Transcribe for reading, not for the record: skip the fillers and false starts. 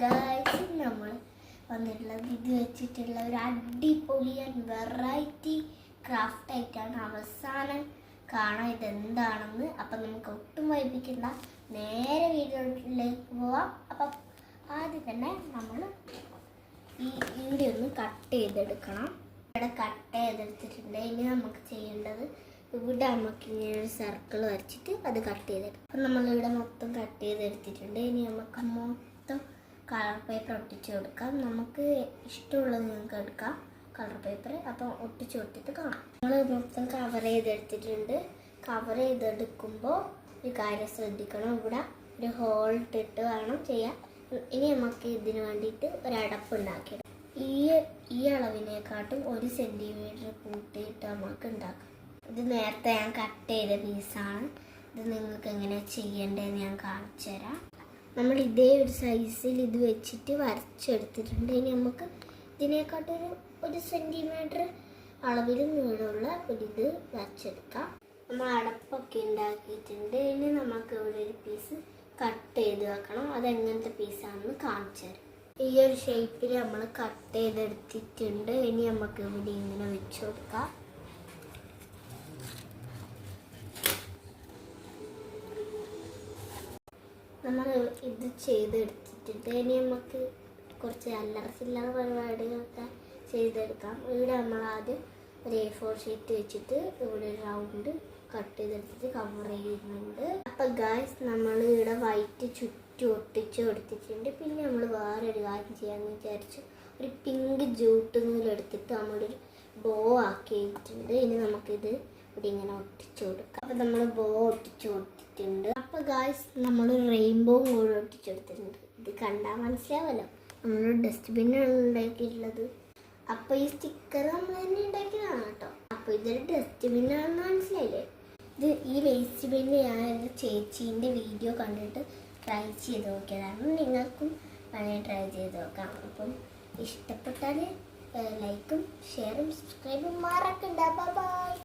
Guys, നമ്മൾ വന്നിട്ടുള്ളത് ഇത് വെച്ചിട്ടുള്ള ഒരു അടിപൊളിയാൻ വെറൈറ്റി ക്രാഫ്റ്റ് ആയിട്ടാണ്. അവസാനം കാണാം ഇതെന്താണെന്ന്. അപ്പം നമുക്ക് ഒട്ടും വൈകിക്കണ്ട, നേരെ വീഡിയോയിലേക്ക് പോവാം. അപ്പം ആദ്യം തന്നെ നമ്മൾ ഇവിടെ ഒന്ന് കട്ട് ചെയ്തെടുക്കണം. ഇവിടെ കട്ട് ചെയ്തെടുത്തിട്ടുണ്ട്. ഇനി നമുക്ക് ചെയ്യേണ്ടത് ഇവിടെ നമുക്ക് ഇങ്ങനെ ഒരു സർക്കിൾ വരച്ചിട്ട് അത് കട്ട് ചെയ്തെടുക്കും. അപ്പം നമ്മളിവിടെ മൊത്തം കട്ട് ചെയ്തെടുത്തിട്ടുണ്ട്. ഇനി നമുക്ക് മൊത്തം കളർ പേപ്പർ ഒട്ടിച്ച് കൊടുക്കാം. നമുക്ക് ഇഷ്ടമുള്ളത് നിങ്ങൾക്ക് എടുക്കാം കളർ പേപ്പർ. അപ്പം ഒട്ടിച്ച് കൊടുത്തിട്ട് കാണാം. നമ്മൾ മൊത്തം കവർ ചെയ്തെടുത്തിട്ടുണ്ട്. കവർ ചെയ്തെടുക്കുമ്പോൾ ഒരു കാര്യം ശ്രദ്ധിക്കണം, ഇവിടെ ഒരു ഹോൾ ഇട്ടിട്ട് വേണം ചെയ്യാൻ. ഇനി നമുക്ക് ഇതിന് വേണ്ടിയിട്ട് ഒരടപ്പ് ഉണ്ടാക്കിയിടാം. ഈ അളവിനെക്കാട്ടും 1 സെൻറ്റിമീറ്റർ കൂട്ടിയിട്ട് നമുക്ക് ഉണ്ടാക്കാം. ഇത് നേരത്തെ ഞാൻ കട്ട് ചെയ്ത പീസാണ്. ഇത് നിങ്ങൾക്ക് എങ്ങനെയാണ് ചെയ്യേണ്ടതെന്ന് ഞാൻ കാണിച്ചു തരാം. നമ്മൾ ഇതേ ഒരു സൈസിൽ ഇത് വെച്ചിട്ട് വരച്ചെടുത്തിട്ടുണ്ട്. ഇനി നമുക്ക് ഇതിനെക്കാട്ടൊരു 1 സെൻറ്റിമീറ്റർ അളവിൽ നീളമുള്ള ഇത് വരച്ചെടുക്കാം. നമ്മൾ അടപ്പൊക്കെ ഉണ്ടാക്കിയിട്ടുണ്ട്. ഇനി നമുക്ക് ഇവിടെ ഒരു പീസ് കട്ട് ചെയ്ത് വെക്കണം. അതെങ്ങനത്തെ പീസാണെന്ന് കാണിച്ചു തരാം. ഈ ഒരു ഷേപ്പിൽ നമ്മൾ കട്ട് ചെയ്തെടുത്തിട്ടുണ്ട്. ഇനി നമുക്ക് ഇവിടെ ഇങ്ങനെ വെച്ച് കൊടുക്കാം. നമ്മൾ ഇത് ചെയ്തെടുത്തിട്ടുണ്ട്. ഇനി നമുക്ക് കുറച്ച് അല്ലറ പരിപാടികളൊക്കെ ചെയ്തെടുക്കാം. ഇവിടെ നമ്മൾ ആദ്യം ഒരു A4 ഷീറ്റ് വെച്ചിട്ട് ഇവിടെ ഒരു റൗണ്ട് കട്ട് ചെയ്തെടുത്തിട്ട് കവർ ചെയ്യുന്നുണ്ട്. അപ്പം ഗായ്സ്, നമ്മൾ ഇവിടെ വൈറ്റ് ചുറ്റും ഒട്ടിച്ച് കൊടുത്തിട്ടുണ്ട്. പിന്നെ നമ്മൾ വേറൊരു കാര്യം ചെയ്യാമെന്ന് വിചാരിച്ചു. ഒരു പിങ്ക് ജൂട്ട് നൂലെടുത്തിട്ട് നമ്മളൊരു ബോ ആക്കിയിട്ടുണ്ട്. ഇനി നമുക്കിത് ഇവിടെ ഇങ്ങനെ ഒട്ടിച്ചു കൊടുക്കാം. അപ്പം നമ്മൾ ബോ ഒട്ടിച്ചു കൊടുത്തിട്ടുണ്ട്. അപ്പോൾ ഗായ്സ്, നമ്മൾ റെയിൻബോ കൂടെ ഒട്ടിച്ചു കൊടുത്തിട്ടുണ്ട്. ഇത് കണ്ടാൽ മനസ്സിലാവല്ലോ, നമ്മൾ ഡസ്റ്റ്ബിന്നാണ് ഉണ്ടാക്കിയിട്ടുള്ളത്. അപ്പോൾ ഈ സ്റ്റിക്കർ നമ്മൾ തന്നെ ഉണ്ടാക്കിയതാണ് കേട്ടോ. അപ്പോൾ ഇതൊരു ഡസ്റ്റ്ബിന്നാണെന്ന് മനസ്സിലായില്ലേ? ഈ വേസ്റ്റ് ബിന്ന് ഞാൻ എൻ്റെ ചേച്ചീൻ്റെ വീഡിയോ കണ്ടിട്ട് ട്രൈ ചെയ്ത് നോക്കിയതാണ്. നിങ്ങൾക്കും വേണമെങ്കിൽ ട്രൈ ചെയ്ത് നോക്കാം. അപ്പം ഇഷ്ടപ്പെട്ടാൽ ലൈക്കും ഷെയറും സബ്സ്ക്രൈബും മറക്കണ്ട. ബൈ.